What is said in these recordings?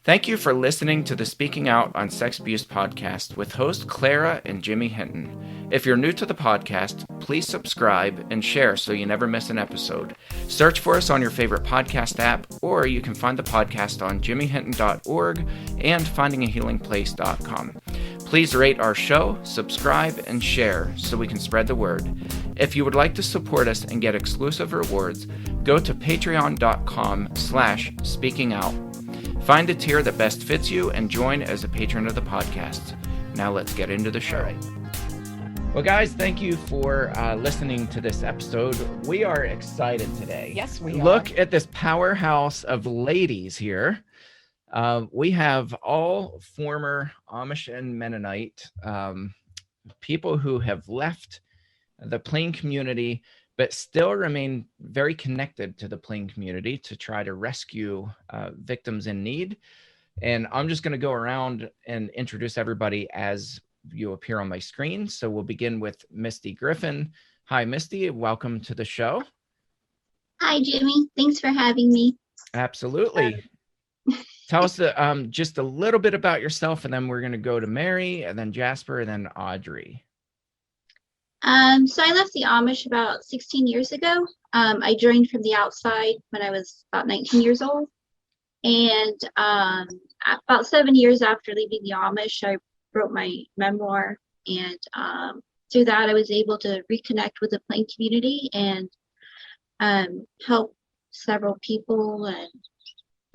Thank you for listening to the Speaking Out on Sex Abuse podcast with host Clara and Jimmy Hinton. If you're new to the podcast, please subscribe and share so you never miss an episode. Search for us on your favorite podcast app, or you can find the podcast on jimmyhinton.org and findingahealingplace.com. Please rate our show, subscribe, and share so we can spread the word. If you would like to support us and get exclusive rewards, go to patreon.com/speakingout. Find a tier that best fits you and join as a patron of the podcast. Now let's get into the show. Well, guys, thank you for listening to this episode. We are excited today. Yes, we are. Look at this powerhouse of ladies here. We have all former Amish and Mennonite people who have left the Plain community, but still remain very connected to the Plain community to try to rescue victims in need. And I'm just going to go around and introduce everybody as you appear on my screen. So we'll begin with Misty Griffin. Hi, Misty. Welcome to the show. Hi, Jimmy. Thanks for having me. Absolutely. Tell us just a little bit about yourself, and then we're going to go to Mary, and then Jasper, and then Audrey. So I left the Amish about 16 years ago. I joined from the outside when I was about 19 years old. And about 7 years after leaving the Amish, I wrote my memoir. And through that, I was able to reconnect with the Plain community and help several people. And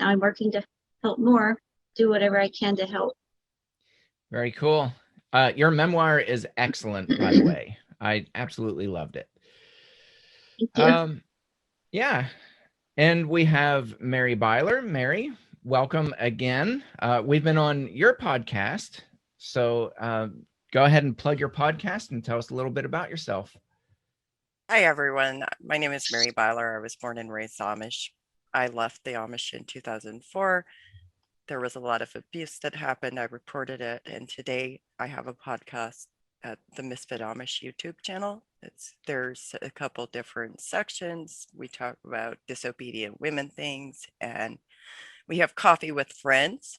now I'm working to help more, do whatever I can to help. Very cool. Your memoir is excellent, by the way. I absolutely loved it. Thank you. Yeah. And we have Mary Byler. Mary, welcome again. We've been on your podcast. So go ahead and plug your podcast and tell us a little bit about yourself. Hi, everyone. My name is Mary Byler. I was born and raised Amish. I left the Amish in 2004. There was a lot of abuse that happened. I reported it. And today I have a podcast at the Misfit Amish YouTube channel. There's a couple different sections. We talk about disobedient women things, and we have coffee with friends.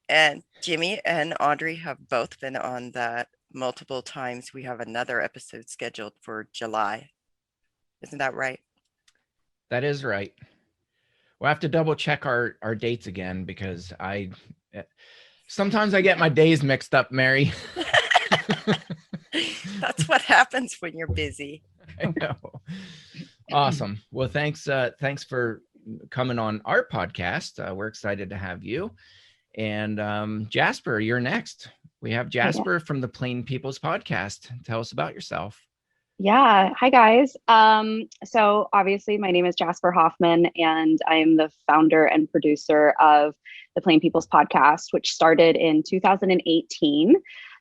And Jimmy and Audrey have both been on that multiple times. We have another episode scheduled for July. Isn't that right? That is right. We'll have to double check our dates again, because sometimes I get my days mixed up, Mary. That's what happens when you're busy. I know. Awesome. Well, thanks for coming on our podcast. We're excited to have you. And Jasper, you're next. We have Jasper from the Plain People's Podcast. Tell us about yourself. Yeah. Hi, guys. So obviously my name is Jasper Hoffman, and I'm the founder and producer of the Plain People's Podcast, which started in 2018.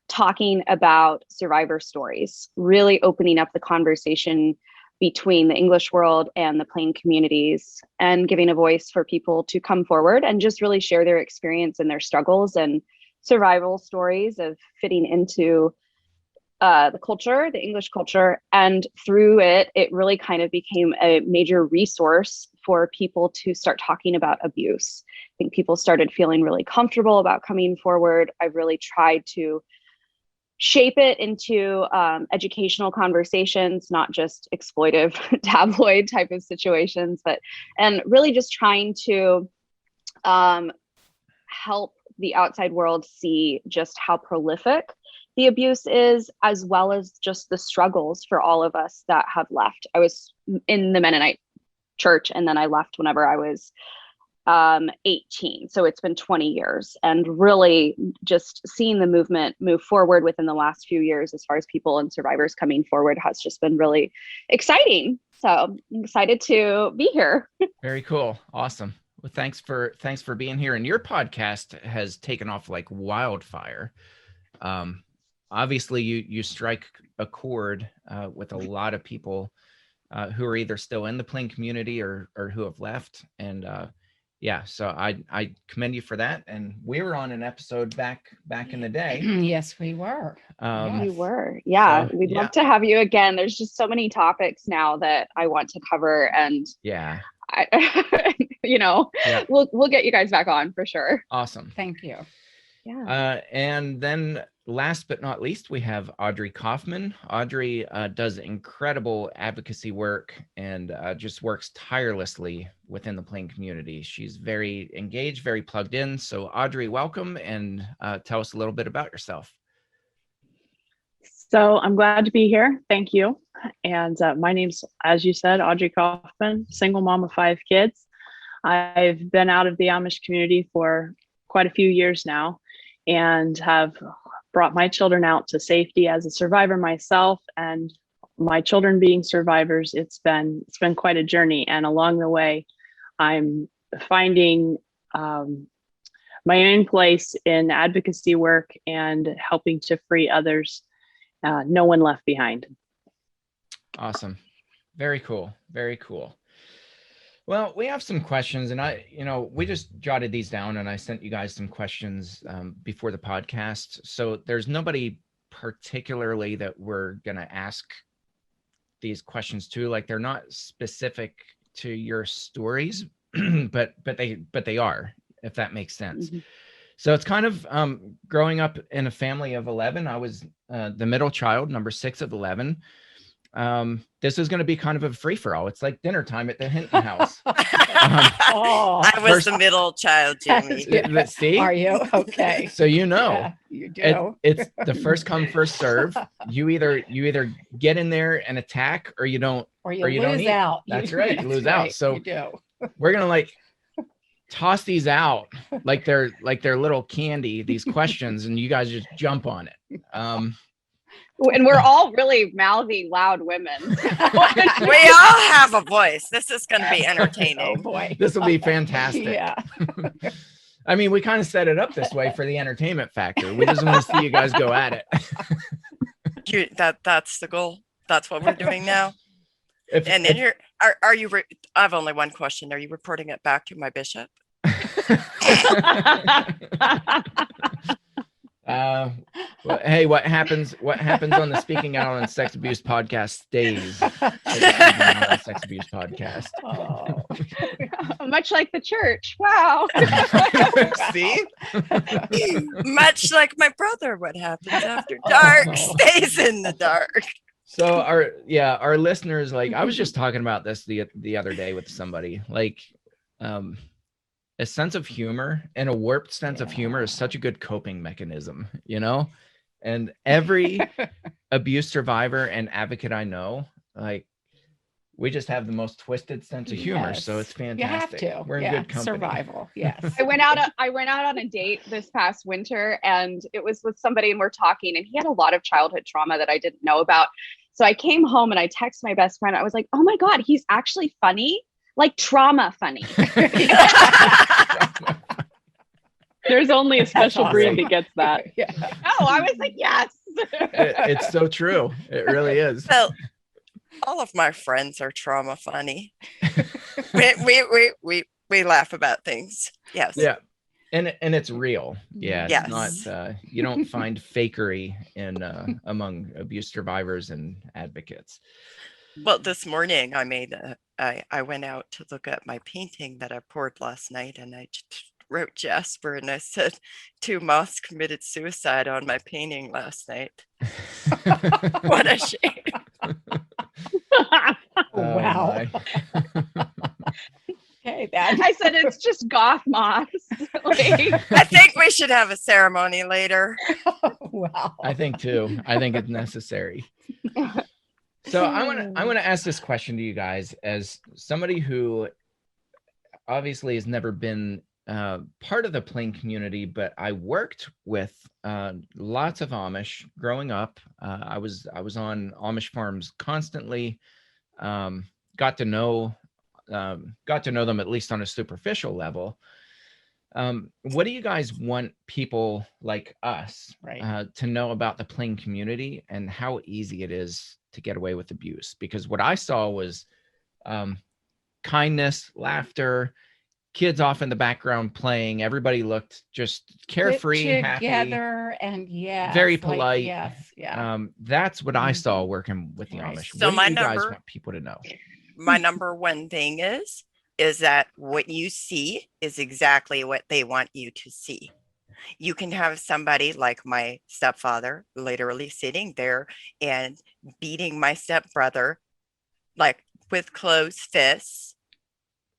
Talking about survivor stories, really opening up the conversation between the English world and the Plain communities, and giving a voice for people to come forward and just really share their experience and their struggles and survival stories of fitting into the culture, the English culture. And through it, it really kind of became a major resource for people to start talking about abuse. I think people started feeling really comfortable about coming forward. I've really tried to shape it into educational conversations, not just exploitive tabloid type of situations, and really just trying to help the outside world see just how prolific the abuse is, as well as just the struggles for all of us that have left. I was in the Mennonite church, and then I left whenever I was 18. So it's been 20 years, and really just seeing the movement move forward within the last few years as far as people and survivors coming forward has just been really exciting. So I'm excited to be here. Very cool. Awesome. Well, thanks for being here. And your podcast has taken off like wildfire. Obviously you strike a chord with a lot of people who are either still in the Plain community or who have left. And yeah, so I commend you for that. And we were on an episode back in the day. Yes, we were. We were. Yeah, we'd love to have you again. There's just so many topics now that I want to cover. And yeah, Yeah. we'll get you guys back on for sure. Awesome. Thank you. Yeah. And then last but not least, we have Audrey Kaufman. Audrey does incredible advocacy work and just works tirelessly within the Plain community. She's very engaged, very plugged in. So Audrey, welcome, and tell us a little bit about yourself. So I'm glad to be here. Thank you. And my name's, as you said, Audrey Kaufman, single mom of 5 kids. I've been out of the Amish community for quite a few years now and have brought my children out to safety as a survivor myself, and my children being survivors. It's been quite a journey. And along the way, I'm finding my own place in advocacy work and helping to free others. No one left behind. Awesome. Very cool. Very cool. Well, we have some questions, and we just jotted these down, and I sent you guys some questions before the podcast. So there's nobody particularly that we're going to ask these questions to. Like, they're not specific to your stories, but they are, if that makes sense. Mm-hmm. So it's kind of growing up in a family of 11. I was the middle child, number 6 of 11. This is going to be kind of a free-for-all. It's like dinner time at the Hinton house. I was the middle child, Jamie. See? Are you? Okay. So you do. It's the first come, first serve. You either get in there and attack, or you don't, or you don't lose eat. out. That's right. You lose out. So you do. We're gonna toss these out like they're little candy, these questions, and you guys just jump on it. And we're all really mouthy, loud women. We all have a voice. This is going to be entertaining. Oh boy. This will be fantastic. Yeah. I mean, we kind of set it up this way for the entertainment factor. We just want to see you guys go at it. That's the goal. That's what we're doing now. Are you? I have only one question. Are you reporting it back to my bishop? Well, hey, what happens on the Speaking Out on Sex Abuse podcast stays on the Sex Abuse podcast. Oh. Much like the church. Wow. See? Much like my brother, what happens after dark stays in the dark. So our listeners, I was just talking about this the other day with somebody, a sense of humor and a warped sense of humor is such a good coping mechanism, and every abuse survivor and advocate I know, we just have the most twisted sense of humor. Yes. So it's fantastic. You have to. We're in good company. Survival. Yes. I went out on a date this past winter, and it was with somebody, and we're talking, and he had a lot of childhood trauma that I didn't know about. So I came home and I texted my best friend. I was like, oh my God, he's actually funny. Like trauma funny. There's only a special breed that gets that. Yeah. Oh, I was like, yes. It's so true. It really is. Well, all of my friends are trauma funny. we laugh about things. Yes. Yeah. And it's real. Yeah. It's yes. not, you don't find fakery in among abuse survivors and advocates. Well, this morning I went out to look at my painting that I poured last night, and I wrote Jasper, and I said 2 moths committed suicide on my painting last night. What a shame. Wow. Okay, I said it's just goth moths. I think we should have a ceremony later. Wow. I think too. I think it's necessary. So I want to ask this question to you guys as somebody who obviously has never been part of the Plain community, but I worked with lots of Amish growing up. I was on Amish farms constantly. Got to know them at least on a superficial level. What do you guys want people like us to know about the Plain community and how easy it is to get away with abuse? Because what I saw was kindness, laughter, kids off in the background playing. Everybody looked just carefree, put together, happy, and yes, very polite. Yes, yeah. That's what I saw working with the Amish. So what do you guys want people to know? My number one thing is is that what you see is exactly what they want you to see. You can have somebody like my stepfather literally sitting there and beating my stepbrother, like with closed fists,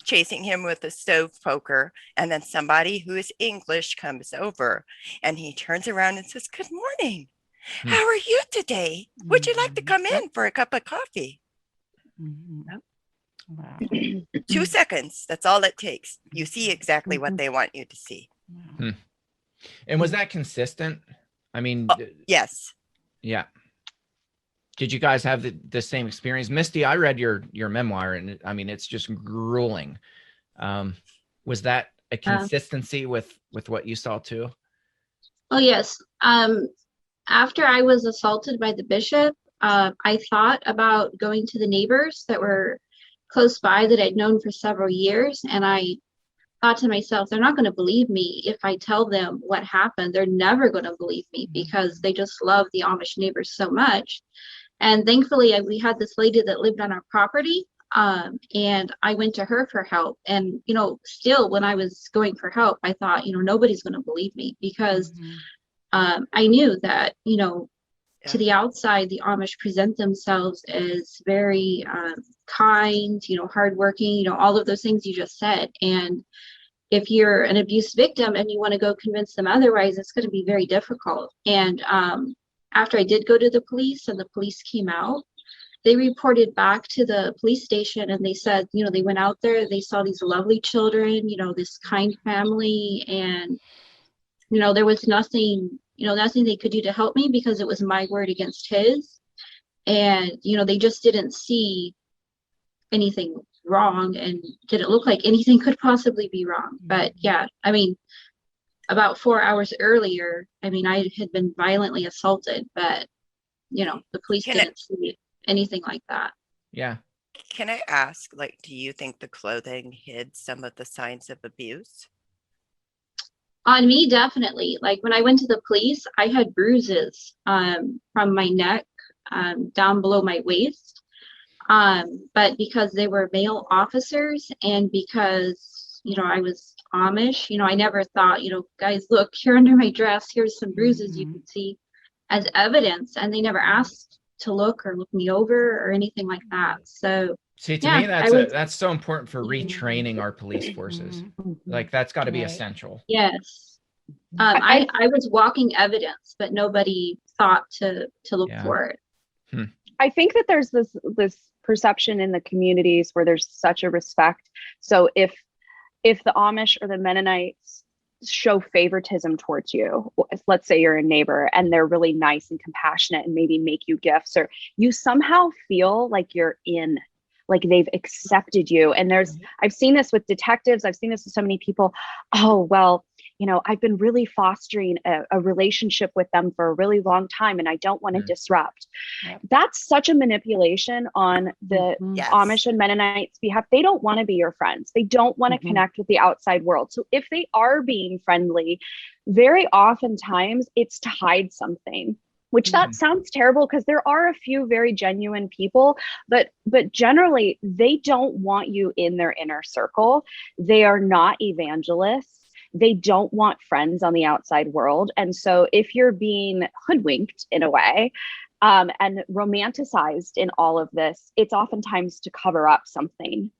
chasing him with a stove poker. And then somebody who is English comes over and he turns around and says, "Good morning. How are you today? Would you like to come in for a cup of coffee?" Wow. 2 seconds. That's all it takes. You see exactly what they want you to see. And was that consistent? I mean, Yes. yeah. Did you guys have the same experience? Misty, I read your memoir, and I mean, it's just grueling. Was that a consistency with what you saw too? Oh, yes. After I was assaulted by the bishop, I thought about going to the neighbors that were close by that I'd known for several years. And I thought to myself, they're not going to believe me if I tell them what happened. They're never going to believe me because they just love the Amish neighbors so much. And thankfully, we had this lady that lived on our property, and I went to her for help. And, you know, still when I was going for help, I thought, you know, nobody's going to believe me because I knew that, you know, to the outside, the Amish present themselves as very kind, you know, hardworking, you know, all of those things you just said. And if you're an abuse victim and you want to go convince them otherwise, it's going to be very difficult. And after I did go to the police and the police came out, they reported back to the police station and they said, you know, they went out there, they saw these lovely children, you know, this kind family, and, you know, there was nothing, you know, nothing they could do to help me because it was my word against his. And, you know, they just didn't see anything wrong and didn't look like anything could possibly be wrong. But yeah, I mean, about 4 hours earlier, I mean, I had been violently assaulted, but, you know, the police didn't see anything like that. Yeah. Can I ask, like, do you think the clothing hid some of the signs of abuse? On me, definitely. Like when I went to the police, I had bruises from my neck down below my waist. But because they were male officers and because, you know, I was Amish, you know, I never thought, you know, guys, look, here under my dress, here's some bruises you can see as evidence. And they never asked to look or look me over or anything like that. So see, to yeah, me, that's so important for retraining our police forces. Like that's got to be essential. Yes. I was walking evidence, but nobody thought to look for it. I think that there's this perception in the communities where there's such a respect. So if the Amish or the Mennonites show favoritism towards you, let's say you're a neighbor and they're really nice and compassionate and maybe make you gifts, or you somehow feel like you're in, like they've accepted you. And I've seen this with detectives. I've seen this with so many people. Oh, well, you know, I've been really fostering a relationship with them for a really long time and I don't want to disrupt. That's such a manipulation on the Amish and Mennonites behalf. They don't want to be your friends. They don't want to connect with the outside world. So if they are being friendly, very oftentimes it's to hide something, which that sounds terrible because there are a few very genuine people, but generally they don't want you in their inner circle. They are not evangelists. They don't want friends on the outside world. And so if you're being hoodwinked in a way and romanticized in all of this, it's oftentimes to cover up something.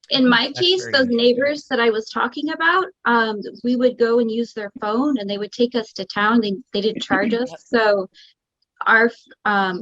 In my case, those neighbors that I was talking about, we would go and use their phone and they would take us to town. They didn't charge us. So our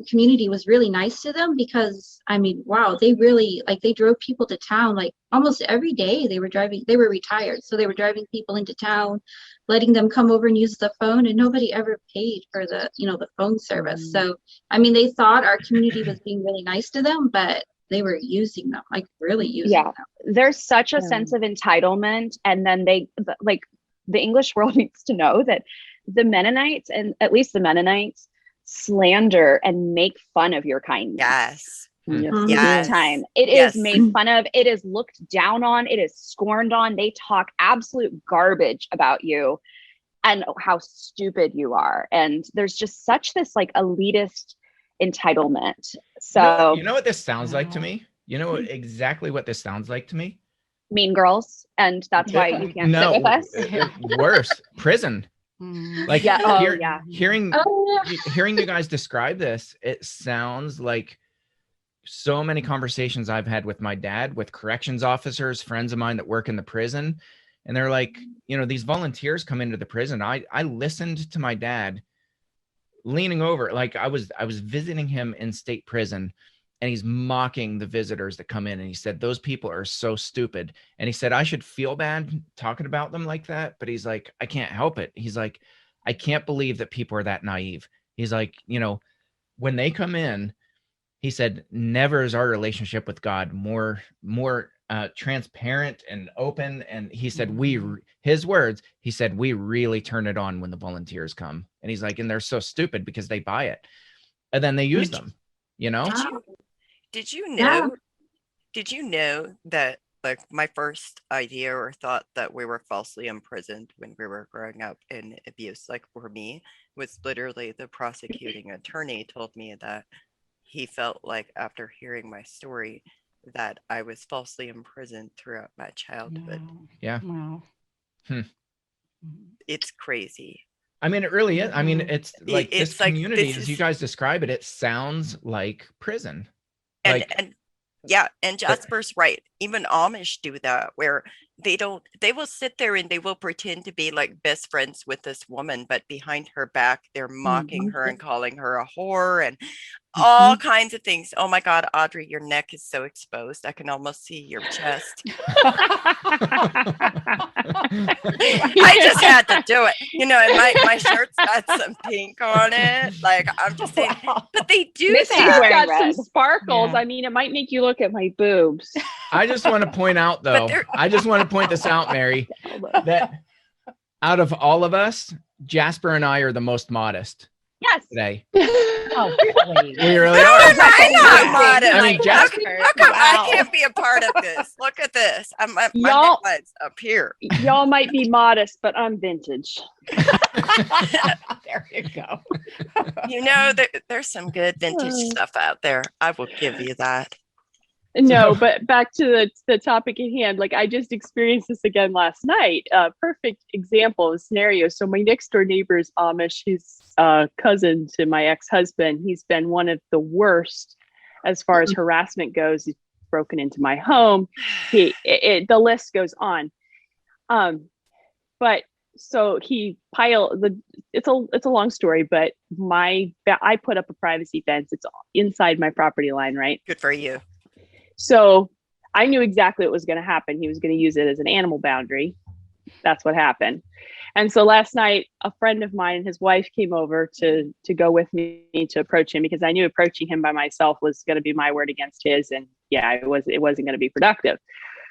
community was really nice to them because, I mean, wow, they really, like, they drove people to town, like almost every day they were retired. So they were driving people into town, letting them come over and use the phone, and nobody ever paid for the, you know, the phone service. So, I mean, they thought our community was being really nice to them, but they were using them, like really using them. There's such a sense of entitlement. And then the English world needs to know that the Mennonites, and at least the Mennonites, slander and make fun of your kindness. Yes. Time. It is made fun of. It is looked down on. It is scorned on. They talk absolute garbage about you and how stupid you are. And there's just such this like elitist entitlement. So you know what this sounds like to me? You know exactly what this sounds like to me? Mean Girls, and that's why you can't sit with us. Worse, prison. Like Yeah. Oh, yeah. hearing Oh, hearing you guys describe this, it sounds like so many conversations I've had with my dad, with corrections officers, friends of mine that work in the prison. And they're like, you know, these volunteers come into the prison. I listened to my dad leaning over, like I was visiting him in state prison, and he's mocking the visitors that come in. And he said, those people are so stupid. And he said, I should feel bad talking about them like that. But he's like, I can't help it. He's like, I can't believe that people are that naive. He's like, you know, when they come in, he said, never is our relationship with God more transparent and open. And he said, his words, he said, we really turn it on when the volunteers come. And he's like, and they're so stupid because they buy it and then they use them, you know? Did you know that, like, my first idea or thought that we were falsely imprisoned when we were growing up in abuse, like for me, was literally the prosecuting attorney told me that he felt like, after hearing my story, that I was falsely imprisoned throughout my childhood. Wow. Yeah. Wow. It's crazy. I mean, it really is. I mean, it's like It's this like, community, this as you is- guys describe it, it sounds like prison. And Like, and yeah, and Jasper's right. Even Amish do that, where they will sit there and they will pretend to be like best friends with this woman, but behind her back, they're mocking her and calling her a whore and all kinds of things. Oh my God, Audrey, your neck is so exposed. I can almost see your chest. I just had to do it. You know, and my shirt's got some pink on it. Like, I'm just saying, but they do Misty's that. wearing got some red. sparkles. Yeah. I mean, it might make you look at my boobs. I just want to point out, though, I just want to point this out, Mary, that out of all of us, Jasper and I are the most modest Yes. today. Oh, please. We really How are. am I not modest? I mean, Jasper, How come I can't be a part of this? Look at this. My Y'all- neckline's up here. Y'all might be modest, but I'm vintage. There you go. You know, there's some good vintage stuff out there. I will give you that. No, but back to the topic at hand. Like, I just experienced this again last night. Perfect example of scenario. So my next door neighbor is Amish. He's cousin to my ex-husband. He's been one of the worst as far as harassment goes. He's broken into my home. The list goes on. But so it's a long story, but I put up a privacy fence. It's inside my property line, right? Good for you. So I knew exactly what was going to happen. He was going to use it as an animal boundary. That's what happened. And so last night, a friend of mine and his wife came over to go with me to approach him, because I knew approaching him by myself was going to be my word against his. And yeah, it wasn't going to be productive.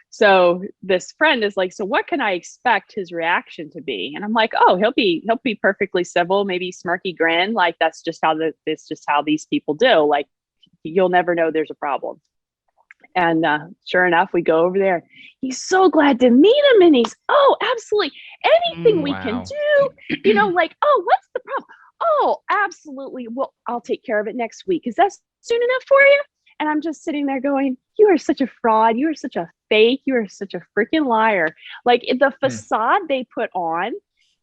So this friend is like, so what can I expect his reaction to be? And I'm like, oh, he'll be perfectly civil, maybe smirky grin. Like, that's just how these people do. Like, you'll never know there's a problem. And sure enough, we go over there. He's so glad to meet him. And he's, oh, absolutely. Anything we can do, you know, like, oh, what's the problem? Oh, absolutely. Well, I'll take care of it next week. Is that soon enough for you? And I'm just sitting there going, you are such a fraud. You are such a fake. You are such a freaking liar. Like, the facade they put on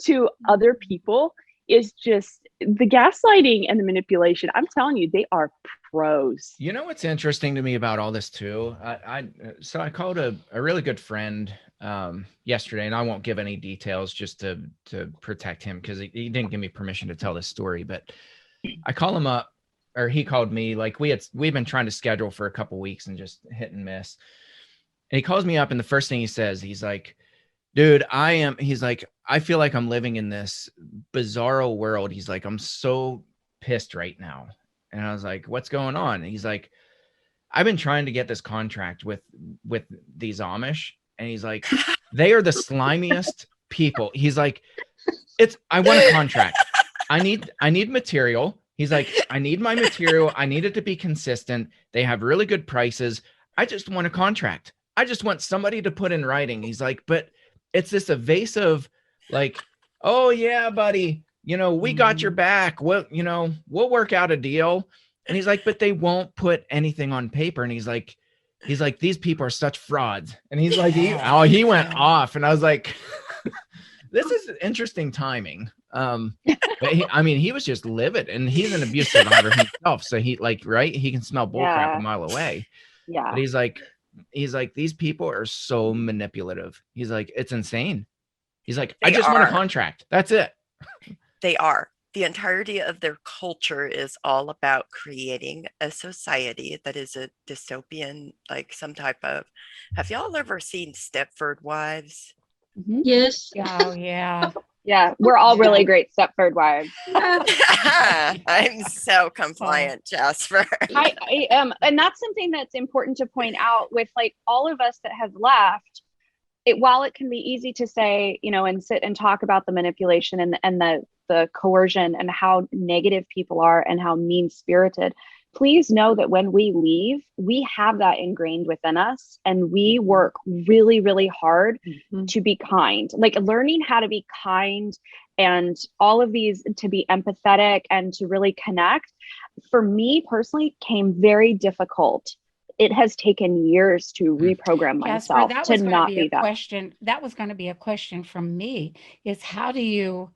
to other people is just the gaslighting and the manipulation. I'm telling you, they are pros. You know what's interesting to me about all this too? So I called a really good friend yesterday, and I won't give any details just to protect him, because he didn't give me permission to tell this story. But I call him up, or he called me. Like, we've been trying to schedule for a couple weeks and just hit and miss. And he calls me up, and the first thing he says, he's like, dude, he's like, I feel like I'm living in this bizarro world. He's like, I'm so pissed right now. And I was like, what's going on? And he's like, I've been trying to get this contract with these Amish. And he's like, they are the slimiest people. He's like, I want a contract. I need material. He's like, I need my material. I need it to be consistent. They have really good prices. I just want a contract. I just want somebody to put in writing. He's like, but it's this evasive, like, oh yeah, buddy, you know, we got your back. Well, you know, we'll work out a deal. And he's like, but they won't put anything on paper. And he's like, he's like, these people are such frauds. And he's like, he went off. And I was like, this is interesting timing. But he was just livid, and he's an abuse survivor himself. So he he can smell bullcrap a mile away. Yeah. But he's like, these people are so manipulative. He's like, it's insane. He's like, I just want a contract. That's it. They are. The entirety of their culture is all about creating a society that is a dystopian, like some type of. Have y'all ever seen Stepford Wives? Yes. Oh, yeah. Yeah, we're all really great Stepford wives. I'm so compliant, Jasper. I am, and that's something that's important to point out with like all of us that have left. While it can be easy to say, and sit and talk about the manipulation and the coercion and how negative people are and how mean-spirited, please know that when we leave, we have that ingrained within us, and we work really, really hard to be kind. Like learning how to be kind and all of these, to be empathetic and to really connect, for me personally, came very difficult. It has taken years to reprogram myself to not be that. That was going to be a question from me, is how do you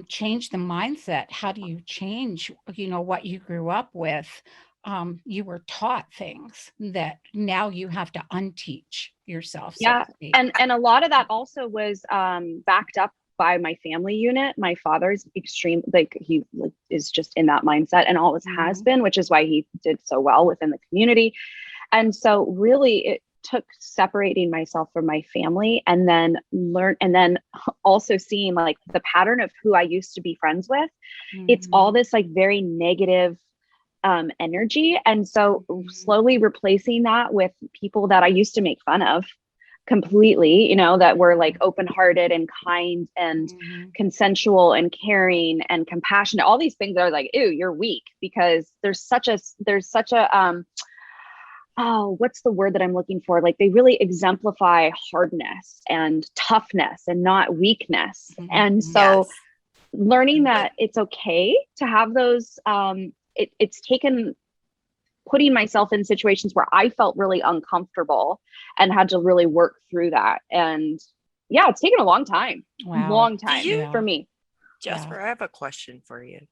change the mindset? How do you change, what you grew up with? You were taught things that now you have to unteach yourself. Yeah. And a lot of that also was backed up by my family unit. My father's extreme, he is just in that mindset and always has been, which is why he did so well within the community. And so really it took separating myself from my family and then also seeing like the pattern of who I used to be friends with. It's all this like very negative energy. And so slowly replacing that with people that I used to make fun of completely, that were like open-hearted and kind and consensual and caring and compassionate. All these things are like, ew, you're weak, because there's such a what's the word that I'm looking for? Like they really exemplify hardness and toughness and not weakness. And so learning that it's okay to have those, it's taken putting myself in situations where I felt really uncomfortable and had to really work through that. And yeah, it's taken a long time, for me. Jasper, I have a question for you.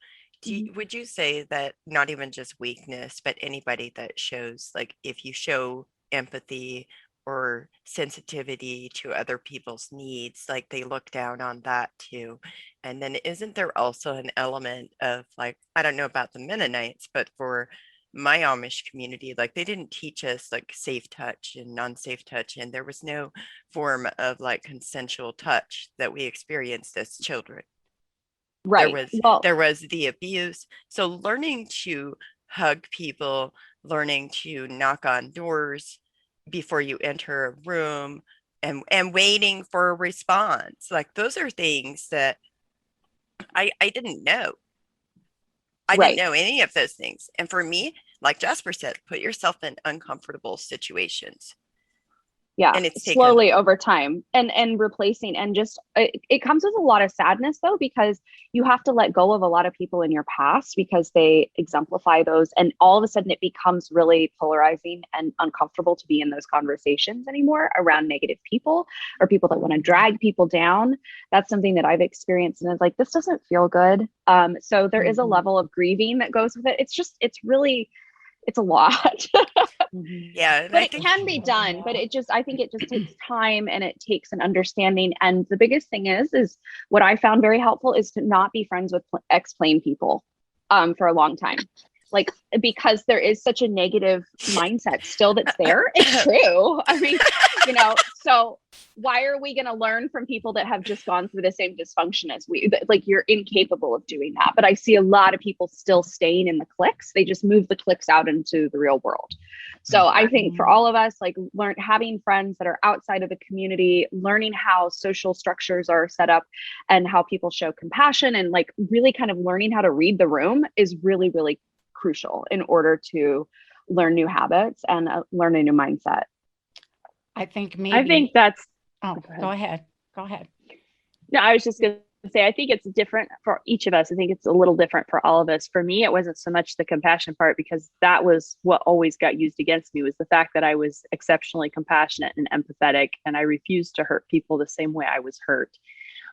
Would you say that not even just weakness, but anybody that shows, like if you show empathy or sensitivity to other people's needs, like they look down on that too? And then isn't there also an element of like, I don't know about the Mennonites, but for my Amish community, like they didn't teach us like safe touch and non-safe touch, and there was no form of like consensual touch that we experienced as children. Right. There was the abuse. So learning to hug people, learning to knock on doors before you enter a room, and waiting for a response. Like those are things that I didn't know. I didn't know any of those things. And for me, like Jasper said, put yourself in uncomfortable situations. Yeah, and it's slowly over time and replacing, and just it comes with a lot of sadness though, because you have to let go of a lot of people in your past because they exemplify those, and all of a sudden it becomes really polarizing and uncomfortable to be in those conversations anymore around negative people or people that want to drag people down. That's something that I've experienced, and it's like, this doesn't feel good. So there is a level of grieving that goes with it. It's a lot. Yeah, but it can be done, but I think it just takes time, and it takes an understanding. And the biggest thing is what I found very helpful is to not be friends with ex-plane people for a long time. Like, because there is such a negative mindset still that's there. It's true. I mean, so why are we going to learn from people that have just gone through the same dysfunction as we? Like, you're incapable of doing that. But I see a lot of people still staying in the cliques. They just move the cliques out into the real world. So I think for all of us, like, having friends that are outside of the community, learning how social structures are set up and how people show compassion, and like really kind of learning how to read the room is really, really crucial in order to learn new habits and learn a new mindset. I think that's go ahead. No, I was just going say, I think it's different for each of us. I think it's a little different for all of us. For me, it wasn't so much the compassion part, because that was what always got used against me, was the fact that I was exceptionally compassionate and empathetic, and I refused to hurt people the same way I was hurt.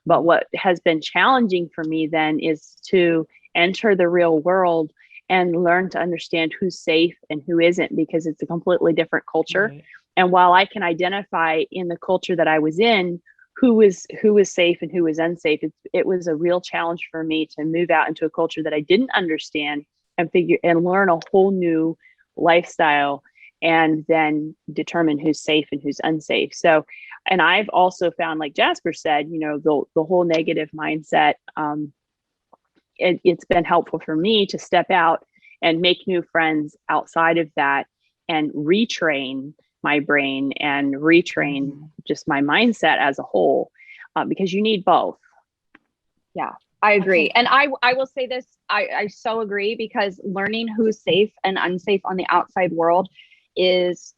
But what has been challenging for me then is to enter the real world and learn to understand who's safe and who isn't, because it's a completely different culture. Right. And while I can identify in the culture that I was in who was safe and who was unsafe, it was a real challenge for me to move out into a culture that I didn't understand and learn a whole new lifestyle, and then determine who's safe and who's unsafe. So, and I've also found, like Jasper said, the whole negative mindset, it's been helpful for me to step out and make new friends outside of that, and retrain my brain and retrain just my mindset as a whole, because you need both. Yeah, I agree. Okay. And I will say this, I so agree, because learning who's safe and unsafe on the outside world is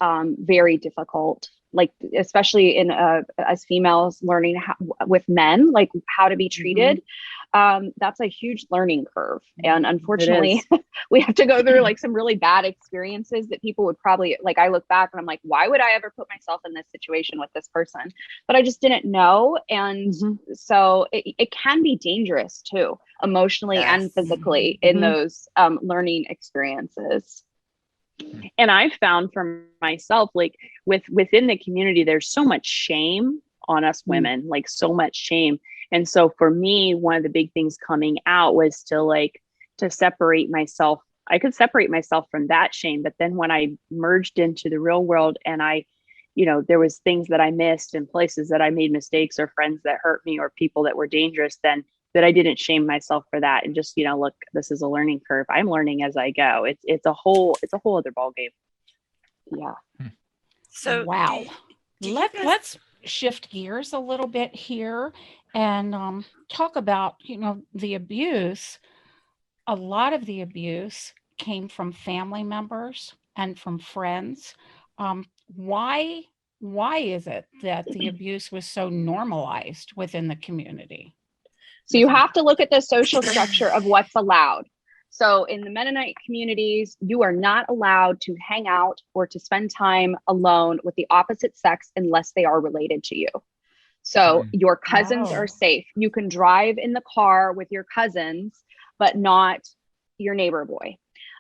very difficult. Like, especially as females, learning with men, like how to be treated. That's a huge learning curve. And unfortunately, we have to go through like some really bad experiences that people would probably, like, I look back and I'm like, why would I ever put myself in this situation with this person? But I just didn't know. And so it can be dangerous too, emotionally and physically in those learning experiences. And I've found for myself, like within the community, there's so much shame on us women, like so much shame. And so for me, one of the big things coming out was to separate myself. I could separate myself from that shame. But then when I merged into the real world, and there was things that I missed, and places that I made mistakes, or friends that hurt me, or people that were dangerous, then that I didn't shame myself for that. And just, look, this is a learning curve. I'm learning as I go. It's a whole other ballgame. Yeah. So Wow. do you guys- Let's shift gears a little bit here and talk about, the abuse. A lot of the abuse came from family members and from friends. Why is it that the abuse was so normalized within the community? So you have to look at the social structure of what's allowed. So in the Mennonite communities, you are not allowed to hang out or to spend time alone with the opposite sex unless they are related to you. So your cousins are safe. You can drive in the car with your cousins, but not your neighbor boy.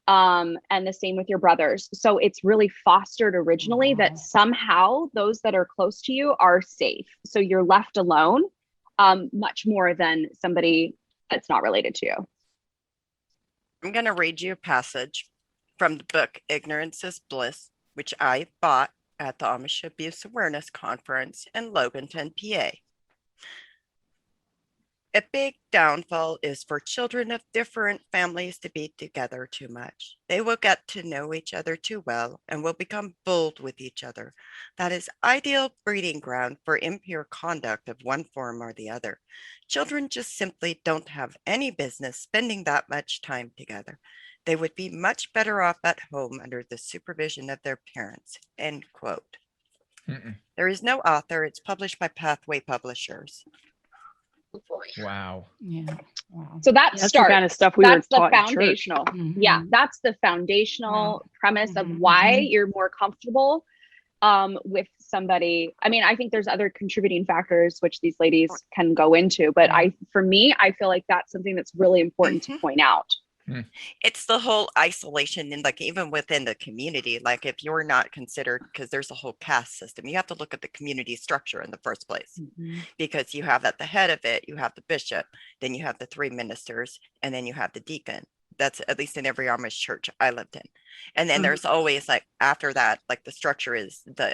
And the same with your brothers. So it's really fostered originally that somehow those that are close to you are safe. So you're left alone, much more than somebody that's not related to you. I'm going to read you a passage from the book Ignorance is Bliss, which I bought at the Amish Abuse Awareness Conference in Loganton, PA. A big downfall is for children of different families to be together too much. They will get to know each other too well and will become bold with each other. That is ideal breeding ground for impure conduct of one form or the other. Children just simply don't have any business spending that much time together. They would be much better off at home under the supervision of their parents. End quote. There is no author. It's published by Pathway Publishers. Wow. Yeah. Wow. So that's the kind of stuff that's were the taught in church. foundational. Yeah, that's the foundational premise of Mhm. why you're more comfortable with somebody. I mean, I think there's other contributing factors which these ladies can go into, but for me, I feel like that's something that's really important to point out. It's the whole isolation, and like even within the community, like if you're not considered, because there's a whole caste system, you have to look at the community structure in the first place, because you have at the head of it, you have the bishop, then you have the 3 ministers, and then you have the deacon. That's at least in every Amish church I lived in. And then there's always like after that, like the structure is the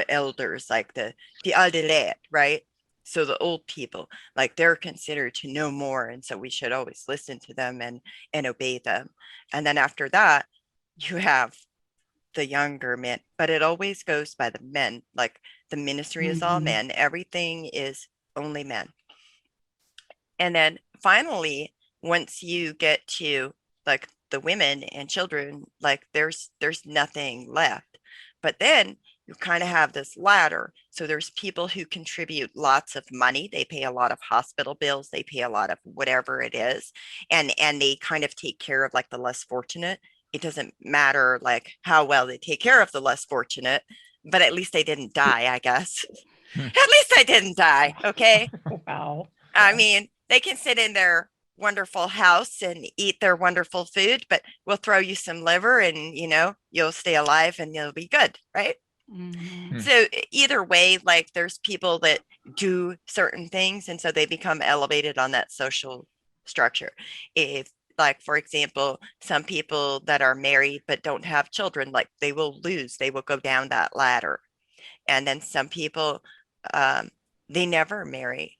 elders, like the aldelet, right? So the old people, like they're considered to know more. And so we should always listen to them and obey them. And then after that, you have the younger men, but it always goes by the men. Like the ministry is all men. Everything is only men. And then finally, once you get to like the women and children, like there's nothing left. But then you kind of have this ladder. So there's people who contribute lots of money. They pay a lot of hospital bills. They pay a lot of whatever it is. And they kind of take care of like the less fortunate. It doesn't matter like how well they take care of the less fortunate, but at least they didn't die, I guess. At least I didn't die. Okay. Wow. I mean, they can sit in their wonderful house and eat their wonderful food, but we'll throw you some liver and, you know, you'll stay alive and you'll be good. Right. Mhm. So either way, like there's people that do certain things and so they become elevated on that social structure. If like, for example, some people that are married but don't have children, like they will go down that ladder. And then some people, they never marry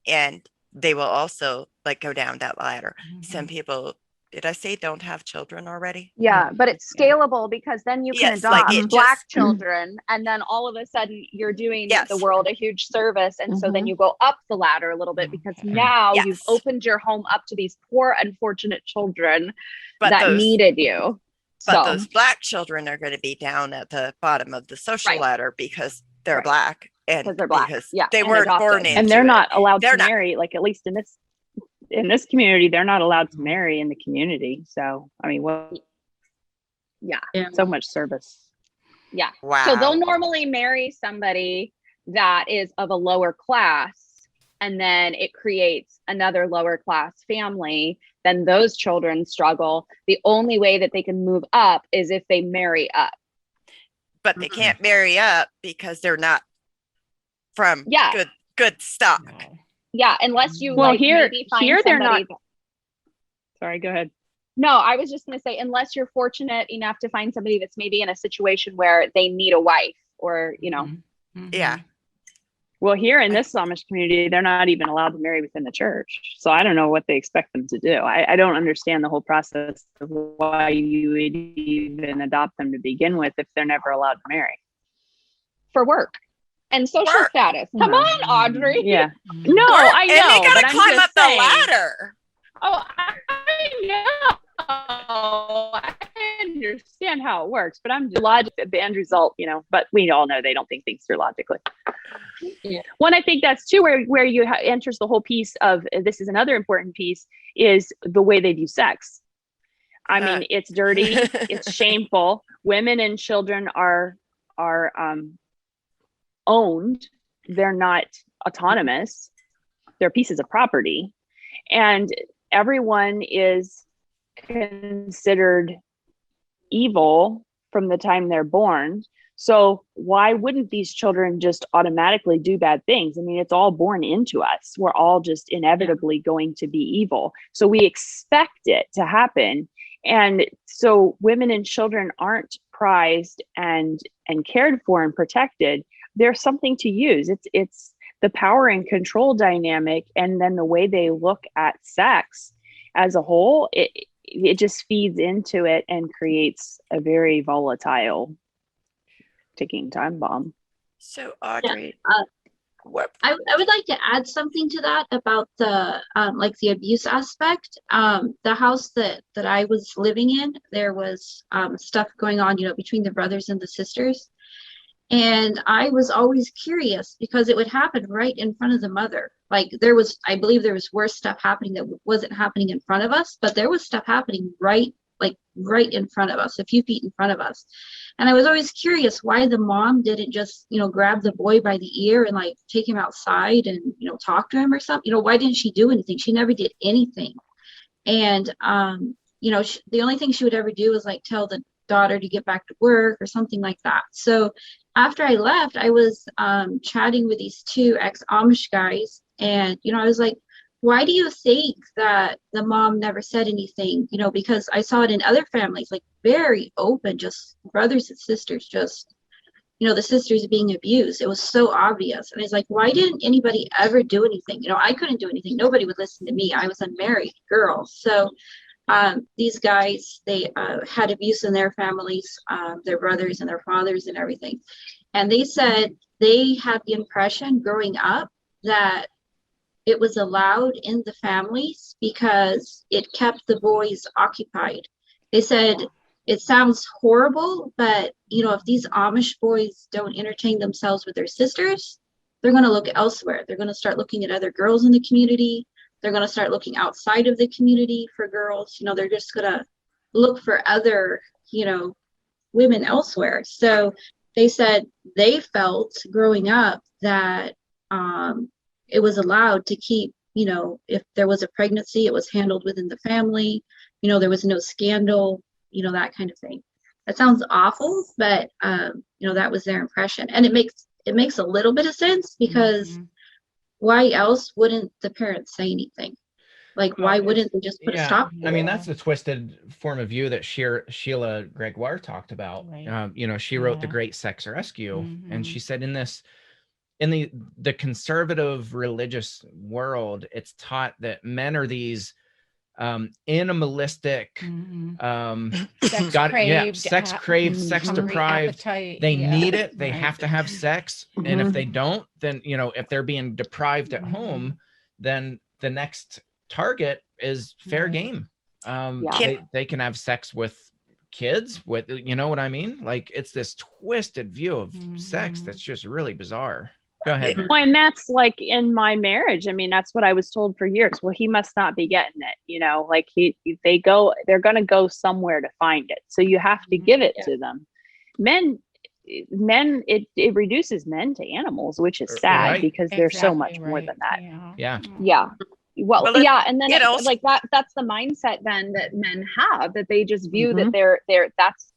and they will also like go down that ladder. Some Mhm. people, did I say don't have children already? Yeah, but it's scalable because then you can Yes, like adopt it Black just- children, and then all of a sudden you're doing Yes. the world a huge service. And so then Mhm. you go up the ladder a little bit because Okay. now you've Yes. opened your home up to these poor, unfortunate children But that those- needed you. But So those Black children are going to be down at the bottom of the social Right. ladder because they're Right. Black and because they're Black, because yeah, they and weren't born adopted. into And they're it. not allowed They're to not- marry, like at least in this community, they're not allowed to marry in the community. So, I mean, so much service. Yeah. Wow. So they'll normally marry somebody that is of a lower class, and then it creates another lower class family. Then those children struggle. The only way that they can move up is if they marry up. But they can't marry up because they're not from Yeah. good stock. Wow. Yeah, unless you Well, like here- maybe find here they're somebody. Sorry, go ahead. No, I was just going to say, unless you're fortunate enough to find somebody that's maybe in a situation where they need a wife, or you know. Mhm. Yeah. Well, here in this Amish community, they're not even allowed to marry within the church. So I don't know what they expect them to do. I don't understand the whole process of why you would even adopt them to begin with if they're never allowed to marry. For work and social Work. status. Come No. on, Audrey. Yeah. Mhm. No, I and know. they but gotta I'm climb just up saying. the ladder. Oh, I know. I understand how it works, but I'm just the end result, you know, but we all know they don't think things through logically. Yeah. One, I think that's too where you enters the whole piece of, this is another important piece, is the way they view sex. I mean, it's dirty, it's shameful. Women and children are owned. They're not autonomous. They're pieces of property. And everyone is considered evil from the time they're born. So why wouldn't these children just automatically do bad things? I mean, it's all born into us. We're all just inevitably going to be evil. So we expect it to happen. And so women and children aren't prized and cared for and protected. There's something to use. It's the power and control dynamic, and then the way they look at sex as a whole, it just feeds into it and creates a very volatile ticking time bomb. So Audrey, what? I would like to add something to that about the like the abuse aspect. The house that I was living in, there was stuff going on, you know, between the brothers and the sisters. And I was always curious because it would happen right in front of the mother. Like I believe there was worse stuff happening that wasn't happening in front of us, but there was stuff happening right in front of us, a few feet in front of us. And I was always curious why the mom didn't just, you know, grab the boy by the ear and like take him outside and, you know, talk to him or something. You know, why didn't she do anything? She never did anything. And, you know, the only thing she would ever do was like tell the daughter to get back to work or something like that. So after I left, I was chatting with these two ex-Amish guys. And, you know, I was like, why do you think that the mom never said anything? You know, because I saw it in other families, like very open, just brothers and sisters, just, you know, the sisters being abused. It was so obvious. And I was like, why didn't anybody ever do anything? You know, I couldn't do anything. Nobody would listen to me. I was a married girl. So these guys, they had abuse in their families, their brothers and their fathers and everything. And they said they had the impression growing up that it was allowed in the families because it kept the boys occupied. They said it sounds horrible, but if these Amish boys don't entertain themselves with their sisters, they're going to look elsewhere. They're going to start looking at other girls in the community. They're going to start looking outside of the community for girls. They're just going to look for other, women elsewhere. So they said they felt growing up that it was allowed to keep, if there was a pregnancy, it was handled within the family. There was no scandal, that kind of thing. That sounds awful, but that was their impression. And it makes a little bit of sense, because why else wouldn't the parents say anything? Like, why wouldn't they just put a stop to it? I mean, that's the twisted form of view that Sheila Gregoire talked about. Right. She wrote The Great Sex Rescue, and she said in the conservative religious world, it's taught that men are these animalistic, sex craved, sex deprived. They need it. They have to have sex, and if they don't, then if they're being deprived at home, then the next target is fair game. They can have sex with kids, with what I mean. Like, it's this twisted view of sex that's just really bizarre. Go ahead. Well, and that's like in my marriage. I mean, that's what I was told for years. Well, he must not be getting it, like they're going to go somewhere to find it. So you have to give it to them. Men, it reduces men to animals, which is sad, because there's so much more than that. Yeah. Well, and then like that's the mindset then that men have, that they just view that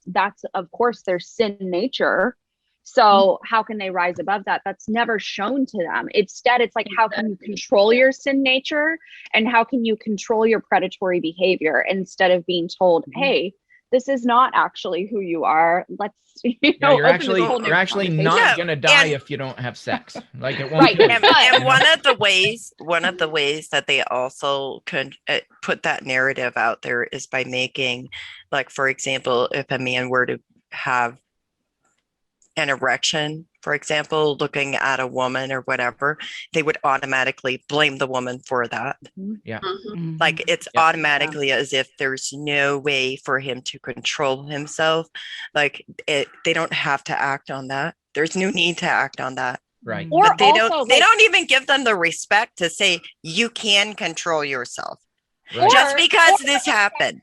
that's of course their sin nature. So how can they rise above that? That's never shown to them. Instead, it's like, how can you control your sin nature, and how can you control your predatory behavior, instead of being told, hey, this is not actually who you are. Let's, you're actually not going to die if you don't have sex. Like, it won't. And one of the ways that they also could put that narrative out there is by making, like, for example, if a man were to have an erection, for example, looking at a woman or whatever, they would automatically blame the woman for that. Like, it's automatically as if there's no way for him to control himself. Like, they don't have to act on that. There's no need to act on that. Right. But they don't even give them the respect to say, you can control yourself. Right. Just because this happened.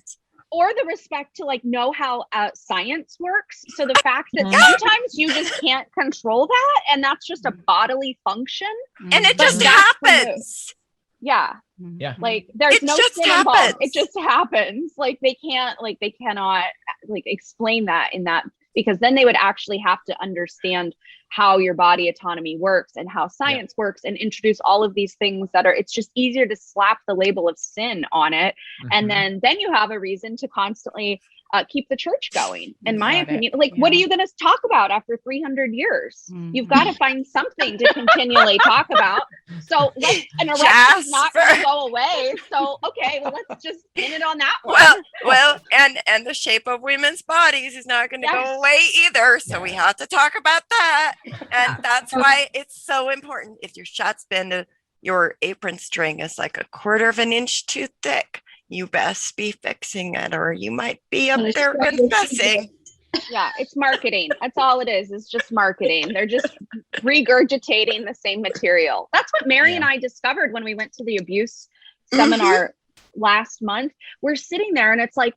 Or the respect to know how science works. So the fact that sometimes you just can't control that, and that's just a bodily function, and it just happens. Like, there's no sin involved. It just happens. Like, they cannot explain that in that, because then they would actually have to understand how your body autonomy works and how science works, and introduce all of these things that it's just easier to slap the label of sin on it. And then you have a reason to constantly keep the church going, in my opinion. What are you going to talk about after 300 years? You've got to find something to continually talk about. So an erection is not going to go away. So, okay, well, let's just pin it on that one. Well, and the shape of women's bodies is not going to go away either. So we have to talk about that. And that's why it's so important. If your shot's been your apron string is like 1/4 of an inch too thick, you best be fixing it, or you might be up there confessing. Yeah, it's marketing. That's all it is. It's just marketing. They're just regurgitating the same material. That's what Mary and I discovered when we went to the abuse seminar last month. We're sitting there, and it's like,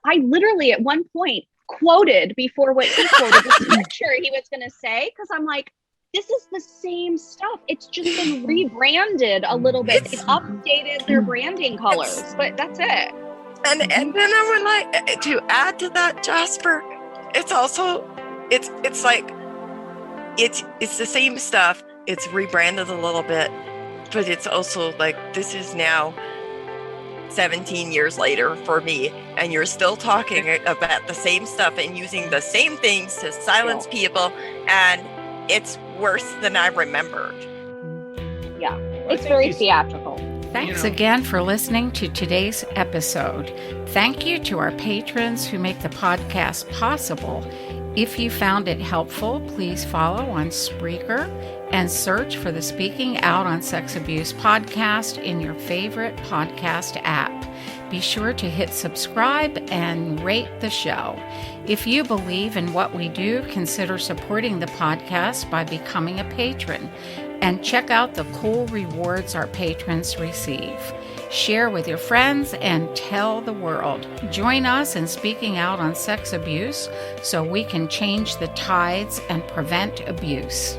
I literally at one point quoted before what he quoted the scripture he was going to say, because I'm like, this is the same stuff. It's just been rebranded a little bit. They've updated their branding colors, but that's it. And then I would like to add to that, Jasper. It's also, it's the same stuff. It's rebranded a little bit, but it's also like, this is now 17 years later for me, and you're still talking about the same stuff and using the same things to silence people, and it's worse than I remembered. Yeah, it's very theatrical. Thanks again for listening to today's episode. Thank you to our patrons who make the podcast possible. If you found it helpful, please follow on Spreaker and search for the Speaking Out on Sex Abuse podcast in your favorite podcast app. Be sure to hit subscribe and rate the show. If you believe in what we do, consider supporting the podcast by becoming a patron, and check out the cool rewards our patrons receive. Share with your friends and tell the world. Join us in speaking out on sex abuse so we can change the tides and prevent abuse.